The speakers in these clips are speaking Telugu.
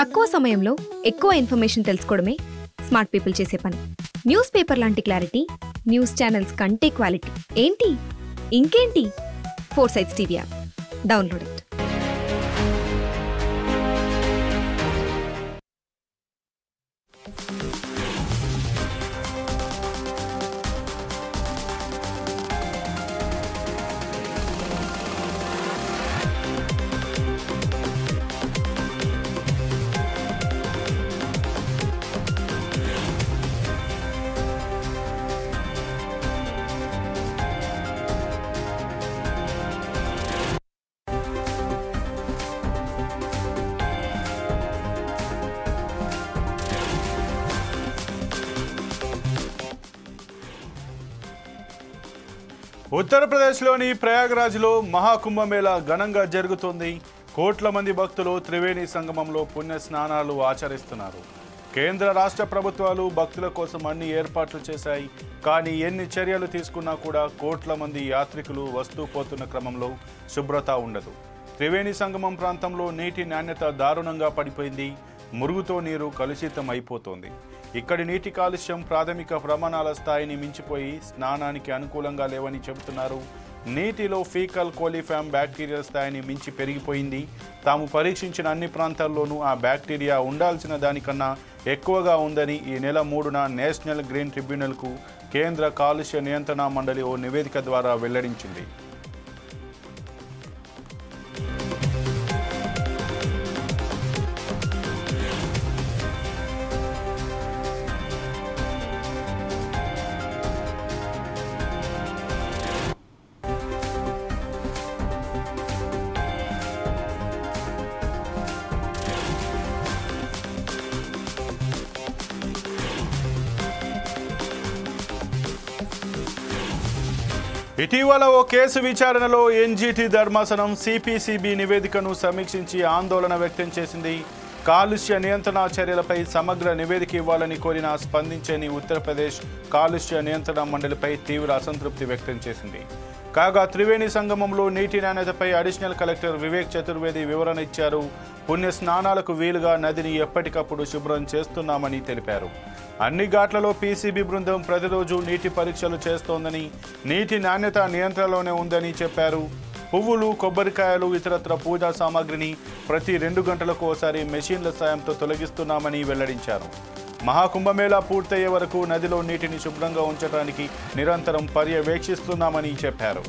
తక్కువ సమయంలో ఎక్కువ ఇన్ఫర్మేషన్ తెలుసుకోవడమే స్మార్ట్ పీపుల్ చేసే పని. న్యూస్ పేపర్ లాంటి క్లారిటీ, న్యూస్ ఛానల్స్ కంటే క్వాలిటీ. ఏంటి ఇంకేంటి? ఫోర్సైట్స్ టీవీ యాప్ డౌన్లోడ్ ఇట్. ఉత్తరప్రదేశ్లోని ప్రయాగ్రాజ్లో మహాకుంభమేళా ఘనంగా జరుగుతోంది. కోట్ల మంది భక్తులు త్రివేణి సంగమంలో పుణ్య స్నానాలు ఆచరిస్తున్నారు. కేంద్ర రాష్ట్ర ప్రభుత్వాలు భక్తుల కోసం అన్ని ఏర్పాట్లు చేశాయి. కానీ ఎన్ని చర్యలు తీసుకున్నా కూడా కోట్ల మంది యాత్రికులు వస్తూ పోతున్న క్రమంలో శుభ్రత ఉండదు. త్రివేణి సంగమం ప్రాంతంలో నీటి నాణ్యత దారుణంగా పడిపోయింది. మురుగుతో నీరు కలుషితం అయిపోతోంది. ఇక్కడి నీటి కాలుష్యం ప్రాథమిక ప్రమాణాల స్థాయిని మించిపోయి స్నానానికి అనుకూలంగా లేవని చెబుతున్నారు. నీటిలో ఫీకల్ కోలిఫామ్ బ్యాక్టీరియా స్థాయిని మించి పెరిగిపోయింది. తాము పరీక్షించిన అన్ని ప్రాంతాల్లోనూ ఆ బ్యాక్టీరియా ఉండాల్సిన దానికన్నా ఎక్కువగా ఉందని ఈ నెల 3న నేషనల్ గ్రీన్ ట్రిబ్యునల్కు కేంద్ర కాలుష్య నియంత్రణ మండలి ఓ నివేదిక ద్వారా వెల్లడించింది. ఇటీవల ఓ కేసు విచారణలో ఎన్జీటీ ధర్మాసనం సిపిసిబి నివేదికను సమీక్షించి ఆందోళన వ్యక్తం చేసింది. కాలుష్య నియంత్రణ చర్యలపై సమగ్ర నివేదిక ఇవ్వాలని కోరినా స్పందించని ఉత్తరప్రదేశ్ కాలుష్య నియంత్రణ మండలిపై తీవ్ర అసంతృప్తి వ్యక్తం చేసింది. కాగా త్రివేణి సంగమంలో నీటి నాణ్యతపై అడిషనల్ కలెక్టర్ వివేక్ చతుర్వేది వివరణ ఇచ్చారు. పుణ్య స్నానాలకు వీలుగా నదిని ఎప్పటికప్పుడు శుభ్రం చేస్తున్నామని తెలిపారు. అన్ని ఘాట్లలో పీసీబీ బృందం ప్రతిరోజు నీటి పరీక్షలు చేస్తోందని, నీటి నాణ్యత నియంత్రణలోనే ఉందని చెప్పారు. పువ్వులు, కొబ్బరికాయలు, ఇతరత్ర పూజా సామాగ్రిని ప్రతి 2 గంటలకు ఒకసారి మెషిన్ల సాయంతో తొలగిస్తున్నామని వెల్లడించారు. మహాకుంభమేళా పూర్తయ్యే వరకు నదిలో నీటిని శుభ్రంగా ఉంచడానికి నిరంతరం పర్యవేక్షిస్తున్నామని చెప్పారు.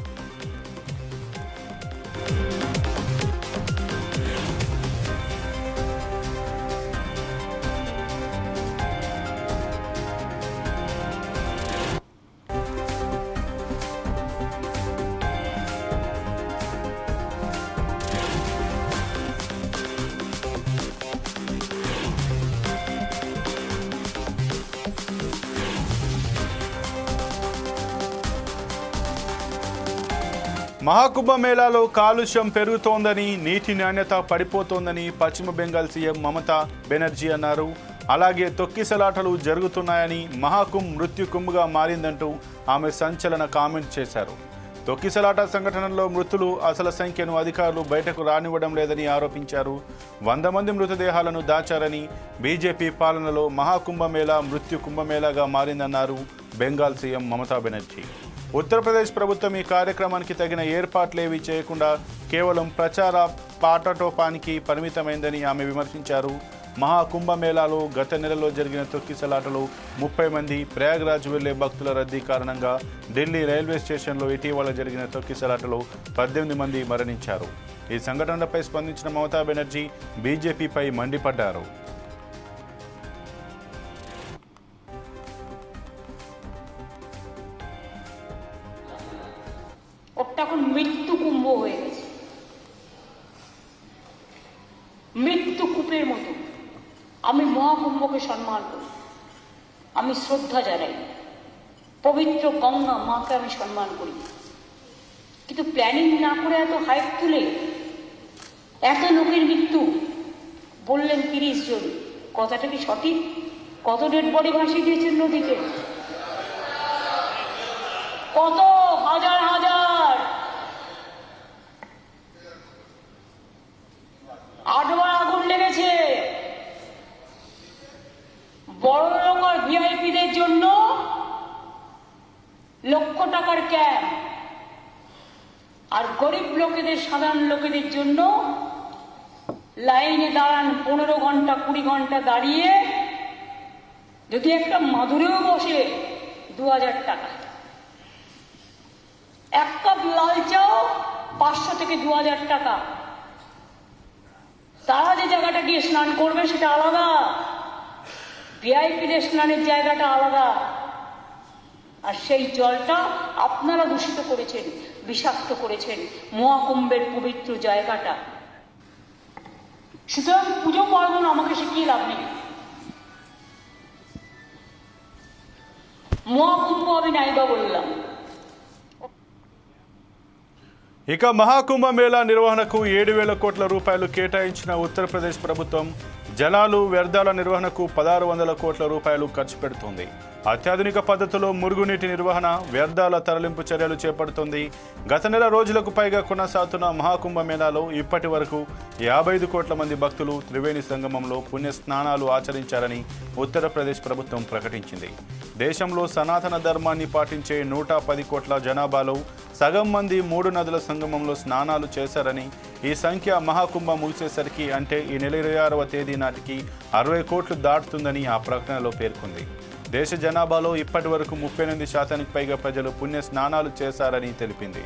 మహాకుంభమేళాలో కాలుష్యం పెరుగుతోందని, నీటి నాణ్యత పడిపోతోందని పశ్చిమ బెంగాల్ సీఎం మమతా బెనర్జీ అన్నారు. అలాగే తొక్కిసలాటలు జరుగుతున్నాయని, మహాకుంభ్ మృత్యు కుంభ్గా మారిందంటూ ఆమె సంచలన కామెంట్ చేశారు. తొక్కిసలాట సంఘటనలో మృతులు అసలు సంఖ్యను అధికారులు బయటకు రానివ్వడం లేదని ఆరోపించారు. 100 మంది మృతదేహాలను దాచారని, బీజేపీ పాలనలో మహాకుంభమేళా మృత్యు కుంభమేళాగా మారిందన్నారు బెంగాల్ సీఎం మమతా బెనర్జీ. ఉత్తరప్రదేశ్ ప్రభుత్వం ఈ కార్యక్రమానికి తగిన ఏర్పాట్లేవీ చేయకుండా కేవలం ప్రచార పాటటోపానికి పరిమితమైందని ఆమె విమర్శించారు. మహాకుంభమేళాలో గత నెలలో జరిగిన తొక్కిసలాటలో 30 మంది, ప్రయాగ్రాజ్ వెళ్లే భక్తుల రద్దీ కారణంగా ఢిల్లీ రైల్వే స్టేషన్లో ఇటీవల జరిగిన తొక్కిసలాటలో 18 మంది మరణించారు. ఈ సంఘటనలపై స్పందించిన మమతా బెనర్జీ బీజేపీపై మండిపడ్డారు. মৃত্যু কুম্ভ হয়ে গেছে, মৃত্যু কূপের মতো। আমি মহাকুম্ভকে সম্মান করি, আমি শ্রদ্ধা জানাই, পবিত্র গঙ্গা মাকে আমি সম্মান করি, কিন্তু প্ল্যানিং না করে এত হাইপ তুলে এত লোকের মৃত্যু বললেন 30 জন, কথাটা কি সঠিক? কত ডেড বডি ভাসিয়ে দিয়েছেন নদীতে, কত হাজার হাজার, 8বার আগুন লেগেছে, গরিব লোকেদের সাধারণ লোকেদের জন্য লাইনে দাঁড়ান 15 ঘন্টা 20 ঘন্টা দাঁড়িয়ে যদি একটা মাদুরেও বসে 2000 টাকা, এক কাপ লাল চাও 500 থেকে 2000 টাকা। তারা যে জায়গাটা গিয়ে স্নান করবে সেটা আলাদা, ভিআইপিদের স্নানের জায়গাটা আলাদা, আর সেই জলটা আপনারা দূষিত করেছেন, বিষাক্ত করেছেন মহাকুম্ভের পবিত্র জায়গাটা। সুতরাং পুজো পার্বণ আমাকে শিখিয়ে লাভ নেই। మహాకుంభ వినాయిగా బోల్లాం। ఇక మహాకుంభ మేళా నిర్వహణకు 7,000 కోట్ల రూపాయలు కేటాయించిన ఉత్తరప్రదేశ్ ప్రభుత్వం జలాలు వ్యర్థాల నిర్వహణకు 1,600 కోట్ల రూపాయలు ఖర్చు పెడుతోంది. అత్యాధునిక పద్ధతిలో మురుగునీటి నిర్వహణ, వ్యర్థాల తరలింపు చర్యలు చేపడుతోంది. గత నెల రోజులకు పైగా కొనసాగుతున్న మహాకుంభ మేళాలో ఇప్పటి వరకు 55 కోట్ల మంది భక్తులు త్రివేణి సంగమంలో పుణ్య స్నానాలు ఆచరించారని ఉత్తరప్రదేశ్ ప్రభుత్వం ప్రకటించింది. దేశంలో సనాతన ధర్మాన్ని పాటించే 110 కోట్ల జనాభాలో సగం మంది 3 నదుల సంగమంలో స్నానాలు చేశారని, ఈ సంఖ్య మహాకుంభ ముగిసేసరికి అంటే ఈ నెల 26వ తేదీ నాటికి 60 కోట్లు దాటుతుందని ఆ ప్రకటనలో పేర్కొంది. దేశ జనాభాలో ఇప్పటి వరకు 38% పైగా ప్రజలు పుణ్య స్నానాలు చేశారని తెలిపింది.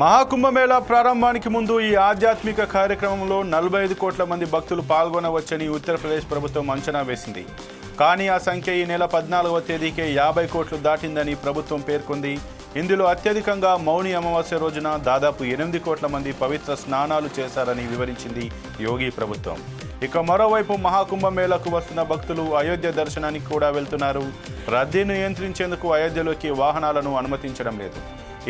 మహాకుంభమేళా ప్రారంభానికి ముందు ఈ ఆధ్యాత్మిక కార్యక్రమంలో 45 కోట్ల మంది భక్తులు పాల్గొనవచ్చని ఉత్తరప్రదేశ్ ప్రభుత్వం అంచనా వేసింది. కానీ ఆ సంఖ్య ఈ నెల 14వ తేదీకే 50 కోట్లు దాటిందని ప్రభుత్వం పేర్కొంది. ఇందులో అత్యధికంగా మౌని అమావాస్య రోజున దాదాపు 8 కోట్ల మంది పవిత్ర స్నానాలు చేశారని వివరించింది యోగి ప్రభుత్వం. ఇక మరోవైపు మహాకుంభమేళాకు వస్తున్న భక్తులు అయోధ్య దర్శనానికి కూడా వెళ్తున్నారు. రద్దీని నియంత్రించేందుకు అయోధ్యలోకి వాహనాలను అనుమతించడం లేదు.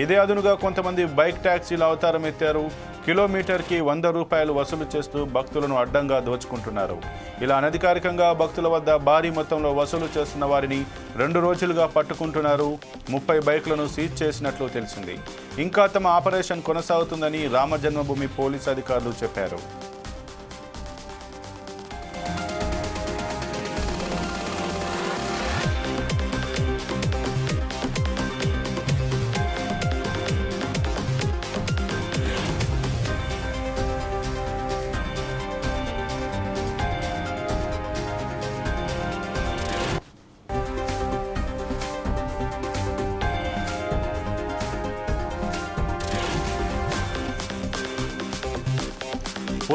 ఇదే అదునుగా కొంతమంది బైక్ ట్యాక్సీల అవతారం ఎత్తారు. కిలోమీటర్కి 100 రూపాయలు వసూలు చేస్తూ భక్తులను అడ్డంగా దోచుకుంటున్నారు. ఇలా అనధికారికంగా భక్తుల వద్ద భారీ మొత్తంలో వసూలు చేస్తున్న వారిని 2 రోజులుగా పట్టుకుంటున్నారు. 30 బైక్లను సీజ్ చేసినట్లు తెలిసింది. ఇంకా తమ ఆపరేషన్ కొనసాగుతుందని రామజన్మభూమి పోలీసు అధికారులు చెప్పారు.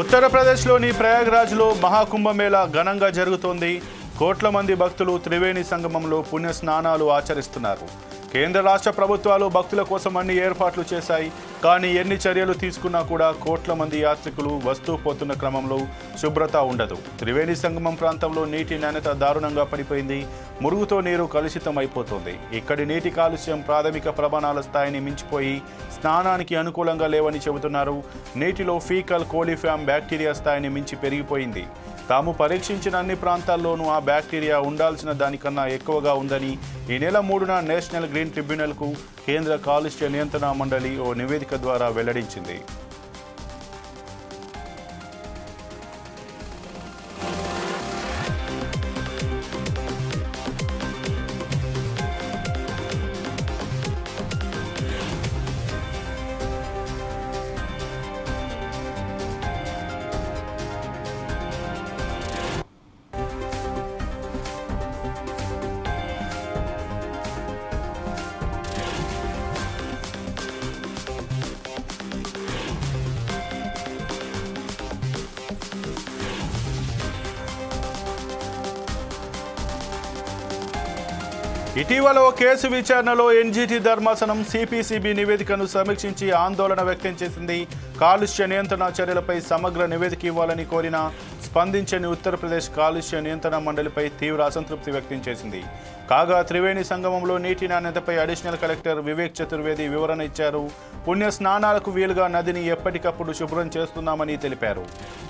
ఉత్తరప్రదేశ్లోని ప్రయాగ్రాజ్లో మహాకుంభమేళా ఘనంగా జరుగుతోంది. కోట్ల మంది భక్తులు త్రివేణి సంగమంలో పుణ్య స్నానాలు ఆచరిస్తున్నారు. కేంద్ర రాష్ట్ర ప్రభుత్వాలు భక్తుల కోసం అన్ని ఏర్పాట్లు చేశాయి. కానీ ఎన్ని చర్యలు తీసుకున్నా కూడా కోట్ల మంది యాత్రికులు వస్తూ పోతున్న క్రమంలో శుభ్రత ఉండదు. త్రివేణి సంగమం ప్రాంతంలో నీటి నాణ్యత దారుణంగా పడిపోయింది. మురుగుతో నీరు కలుషితం అయిపోతుంది. ఇక్కడి నీటి కాలుష్యం ప్రాథమిక ప్రమాణాల స్థాయిని మించిపోయి స్నానానికి అనుకూలంగా లేవని చెబుతున్నారు. నీటిలో ఫీకల్ కోలిఫామ్ బ్యాక్టీరియా స్థాయిని మించి పెరిగిపోయింది. తాము పరీక్షించిన అన్ని ప్రాంతాల్లోనూ ఆ బ్యాక్టీరియా ఉండాల్సిన దానికన్నా ఎక్కువగా ఉందని ఈ నెల 3న నేషనల్ గ్రీన్ ట్రిబ్యునల్కు కేంద్ర కాలుష్య నియంత్రణ మండలి ఓ నివేదిక ద్వారా వెల్లడించింది. ఇటీవల ఓ కేసు విచారణలో ఎన్జీటీ ధర్మాసనం సిపిసిబి నివేదికను సమీక్షించి ఆందోళన వ్యక్తం చేసింది. కాలుష్య నియంత్రణ చర్యలపై సమగ్ర నివేదిక ఇవ్వాలని కోరిన స్పందించని ఉత్తరప్రదేశ్ కాలుష్య నియంత్రణ మండలిపై తీవ్ర అసంతృప్తి వ్యక్తం చేసింది. కాగా త్రివేణి సంగమంలో నీటి నాణ్యతపై అడిషనల్ కలెక్టర్ వివేక్ చతుర్వేది వివరణ ఇచ్చారు. పుణ్య స్నానాలకు వీలుగా నదిని ఎప్పటికప్పుడు శుభ్రం చేస్తున్నామని తెలిపారు.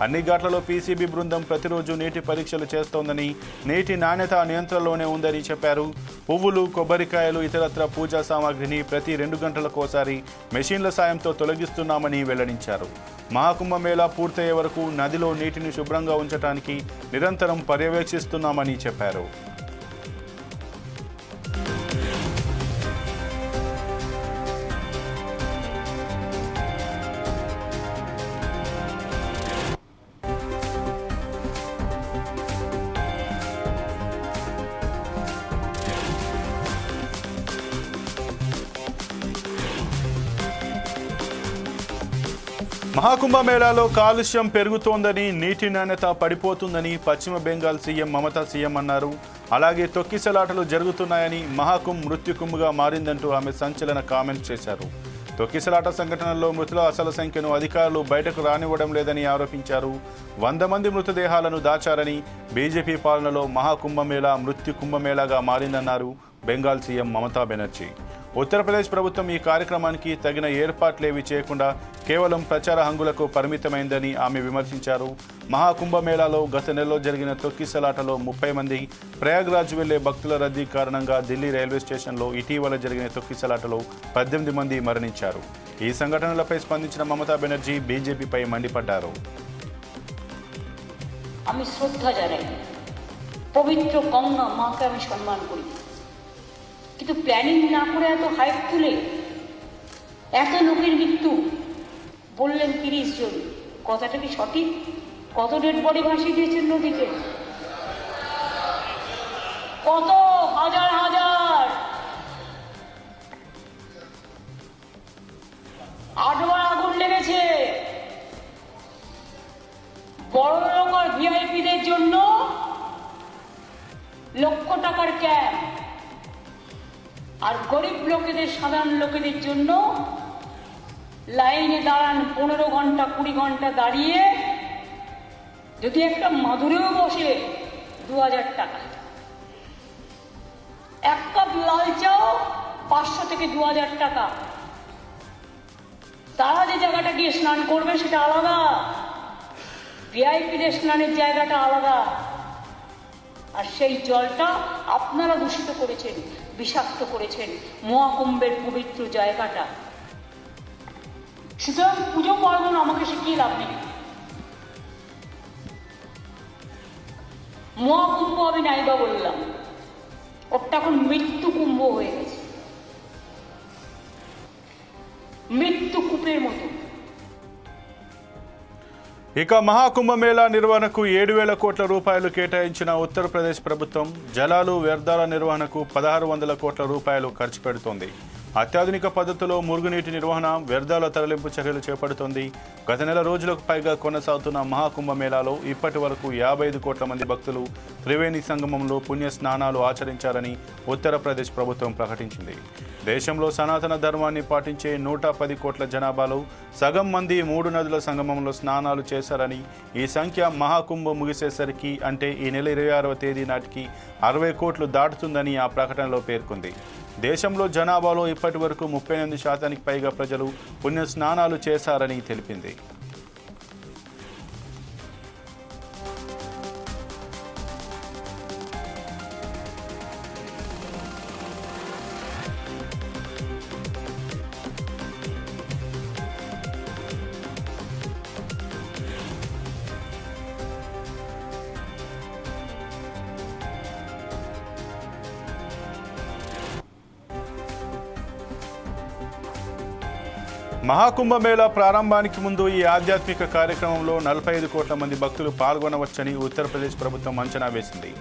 అన్ని ఘాట్లలో పీసీబీ బృందం ప్రతిరోజు నీటి పరీక్షలు చేస్తోందని, నీటి నాణ్యత నియంత్రణలోనే ఉందని చెప్పారు. పువ్వులు, కొబ్బరికాయలు, ఇతరత్ర పూజా సామాగ్రిని ప్రతి 2 గంటలకోసారి మెషిన్ల సాయంతో తొలగిస్తున్నామని వెల్లడించారు. మహాకుంభమేళా పూర్తయ్యే వరకు నదిలో నీటిని శుభ్రంగా ఉంచడానికి నిరంతరం పర్యవేక్షిస్తున్నామని చెప్పారు. మహాకుంభమేళాలో కాలుష్యం పెరుగుతోందని, నీటి నాణ్యత పడిపోతుందని పశ్చిమ బెంగాల్ సీఎం మమతా అన్నారు. అలాగే తొక్కిసలాటలు జరుగుతున్నాయని, మహాకుంభ్ మృత్యుకుంభగా మారిందంటూ ఆమె సంచలన కామెంట్ చేశారు. తొక్కిసలాట సంఘటనల్లో మృతుల అసలు సంఖ్యను అధికారులు బయటకు రానివ్వడం లేదని ఆరోపించారు. 100 మంది మృతదేహాలను దాచారని, బీజేపీ పాలనలో మహాకుంభమేళా మృత్యుకుంభమేళాగా మారిందన్నారు బెంగాల్ సీఎం మమతా బెనర్జీ. ఉత్తరప్రదేశ్ ప్రభుత్వం ఈ కార్యక్రమానికి తగిన ఏర్పాట్లేవి చేయకుండా కేవలం ప్రచార హంగులకు పరిమితమైందని ఆమె విమర్శించారు. మహాకుంభమేళాలో గత నెలలో జరిగిన తొక్కిసలాటలో 30 మంది, ప్రయాగ్రాజ్ వెళ్లే భక్తుల రద్దీ కారణంగా ఢిల్లీ రైల్వే స్టేషన్లో ఇటీవల జరిగిన తొక్కిసలాటలో 18 మంది మరణించారు. ఈ సంఘటనలపై స్పందించిన మమతా బెనర్జీ బీజేపీపై మండిపడ్డారు. আমি শ্রদ্ধা জানাই, পবিত্র গঙ্গা মাকে আমি সম্মান করি, কিন্তু প্ল্যানিং না করে এত হাইপ তুলে এত লোকের মৃত্যু বললেন 30 জন, কথাটা কি সঠিক? কত ডেড বডি ভাসিয়ে দিয়েছেন নদীতে? কত হাজার হাজার 8বার আগুন লেগেছে। বড় লোক আর ভিআইপিদের জন্য লক্ষ টাকার ক্যাম্প, আর গরিব লোকেদের, সাধারণ লোকেদের জন্য লাইনে দাঁড়ান 15 ঘন্টা 20 ঘন্টা দাঁড়িয়ে, যদি একটা মাদুরেও বসে 2000 টাকা, 1 কাপ লাল চাও 500 থেকে 2000 টাকা। তারা যে জায়গাটা গিয়ে স্নান করবে সেটা আলাদা, ভিআইপিদের স্নানের জায়গাটা আলাদা, আর সেই জলটা আপনারা দূষিত করেছেন, বিষাক্ত করেছেন মহাকুম্ভের পবিত্র জায়গাটা। সুতরাং পুজো পার্বণ আমাকে শিখিয়ে লাভ নেই। মহাকুম্ভ আমি নাইবা বললাম, ওটা এখন মৃত্যু কুম্ভ হয়ে গেছে, মৃত্যু কূপের মতো। ఇక మహాకుంభమేళా నిర్వహణకు 7,000 కోట్ల రూపాయలు కేటాయించిన ఉత్తరప్రదేశ్ ప్రభుత్వం జలాలు, వ్యర్థాల నిర్వహణకు 1,600 కోట్ల రూపాయలు ఖర్చు పెడుతోంది. అత్యాధునిక పద్ధతిలో మురుగునీటి నిర్వహణ, వ్యర్థాల తరలింపు చర్యలు చేపడుతోంది. గత నెల రోజులకు పైగా కొనసాగుతున్న మహాకుంభమేళాలో ఇప్పటి వరకు 55 కోట్ల మంది భక్తులు త్రివేణి సంగమంలో పుణ్య స్నానాలు ఆచరించారని ఉత్తరప్రదేశ్ ప్రభుత్వం ప్రకటించింది. దేశంలో సనాతన ధర్మాన్ని పాటించే 110 కోట్ల జనాభాలో సగం మంది 3 నదుల సంగమంలో స్నానాలు చేశారని, ఈ సంఖ్య మహాకుంభ ముగిసేసరికి అంటే ఈ నెల 26వ తేదీ నాటికి 60 కోట్లు దాటుతుందని ఆ ప్రకటనలో పేర్కొంది. దేశంలో జనాభాలో ఇప్పటి వరకు 38% పైగా ప్రజలు పుణ్య స్నానాలు చేశారని తెలిపింది. మహాకుంభమేళా ప్రారంభానికి ముందు ఈ ఆధ్యాత్మిక కార్యక్రమంలో 45 కోట్ల మంది భక్తులు పాల్గొనవచ్చని ఉత్తరప్రదేశ్ ప్రభుత్వం అంచనా వేసింది.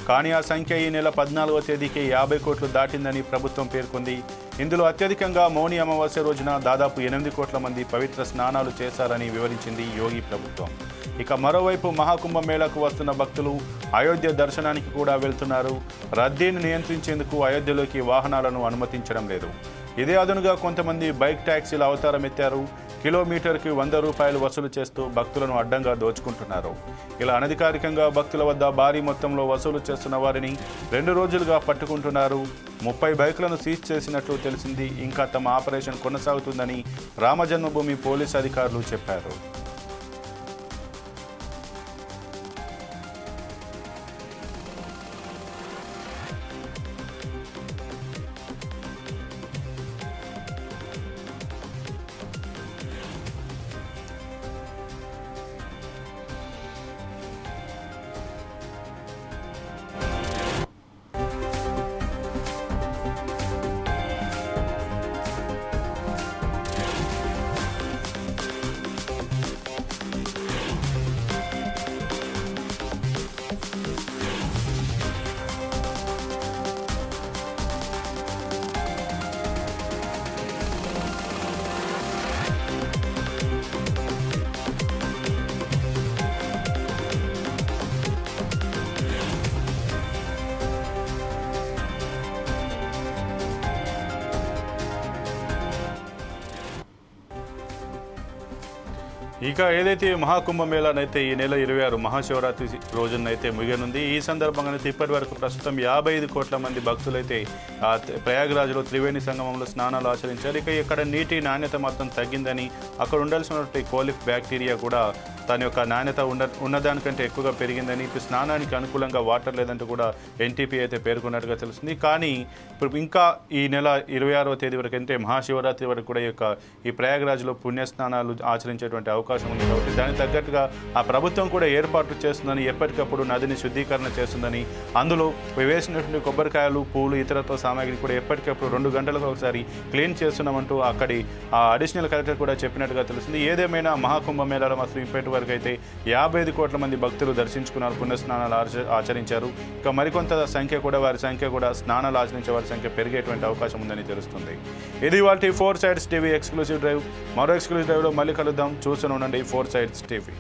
కానీ ఆ సంఖ్య ఈ నెల 14వ తేదీకి 50 కోట్లు దాటిందని ప్రభుత్వం పేర్కొంది. ఇందులో అత్యధికంగా మౌని అమావాస్య రోజున దాదాపు 8 కోట్ల మంది పవిత్ర స్నానాలు చేశారని వివరించింది యోగి ప్రభుత్వం. ఇక మరోవైపు మహాకుంభమేళాకు వస్తున్న భక్తులు అయోధ్య దర్శనానికి కూడా వెళ్తున్నారు. రద్దీని నియంత్రించేందుకు అయోధ్యలోకి వాహనాలను అనుమతించడం లేదు. ఇదే అదనుగా కొంతమంది బైక్ ట్యాక్సీల అవతారం ఎత్తారు. కిలోమీటర్కి 100 రూపాయలు వసూలు చేస్తూ భక్తులను అడ్డంగా దోచుకుంటున్నారు. ఇలా అనధికారికంగా భక్తుల వద్ద భారీ మొత్తంలో వసూలు చేస్తున్న వారిని 2 రోజులుగా పట్టుకుంటున్నారు. 30 బైకులను సీజ్ చేసినట్లు తెలిసింది. ఇంకా తమ ఆపరేషన్ కొనసాగుతుందని రామజన్మభూమి పోలీసు అధికారులు చెప్పారు. ఇక ఏదైతే మహాకుంభమేళానైతే ఈ నెల 26 మహాశివరాత్రి రోజునైతే ముగియనుంది. ఈ సందర్భంగానైతే ఇప్పటి వరకు ప్రస్తుతం 55 కోట్ల మంది భక్తులైతే ప్రయాగరాజ్లో త్రివేణి సంగమంలో స్నానాలు ఆచరించారు. ఇక ఇక్కడ నీటి నాణ్యత మొత్తం తగ్గిందని, అక్కడ ఉండాల్సినటువంటి కోలిఫ్ బ్యాక్టీరియా కూడా దాని యొక్క నాణ్యత ఉన్నదానికంటే ఎక్కువగా పెరిగిందని, ఇప్పుడు స్నానానికి అనుకూలంగా వాటర్ లేదంటూ కూడా ఎన్టీపీ అయితే పేర్కొన్నట్టుగా తెలుస్తుంది. కానీ ఇప్పుడు ఇంకా ఈ నెల 26వ తేదీ వరకు అంటే మహాశివరాత్రి వరకు కూడా ఈ ప్రయాగరాజ్లో పుణ్యస్నానాలు ఆచరించేటువంటి అవకాశం ఉంది. కాబట్టి దానికి తగ్గట్టుగా ఆ ప్రభుత్వం కూడా ఏర్పాట్లు చేస్తుందని, ఎప్పటికప్పుడు నదిని శుద్ధీకరణ చేస్తుందని, అందులో వేసినటువంటి కొబ్బరికాయలు, పూలు, ఇతరత్వ సామాగ్రి కూడా ఎప్పటికప్పుడు 2 గంటలకు ఒకసారి క్లీన్ చేస్తున్నామంటూ అక్కడి అడిషనల్ కలెక్టర్ కూడా చెప్పినట్టుగా తెలుస్తుంది. ఏదేమైనా మహాకుంభమేళాలో మాత్రం ఇప్పటి వరకు అయితే 55 కోట్ల మంది భక్తులు దర్శించుకున్నారు, పుణ్యస్నానాలు ఆచరించారు. ఇక మరికొంత సంఖ్య కూడా స్నానాలు ఆచరించే వారి సంఖ్య పెరిగేటువంటి అవకాశం ఉందని తెలుస్తుంది. ఇది వాటి 4 సైడ్స్ టీవీ ఎక్స్క్లూజివ్ డ్రైవ్. మరో ఎక్స్క్లూజివ్ డ్రైవ్లో మళ్ళీ కలుద్దాం. చూస్తూనే ఉండండి 4 సైడ్స్ టీవీ.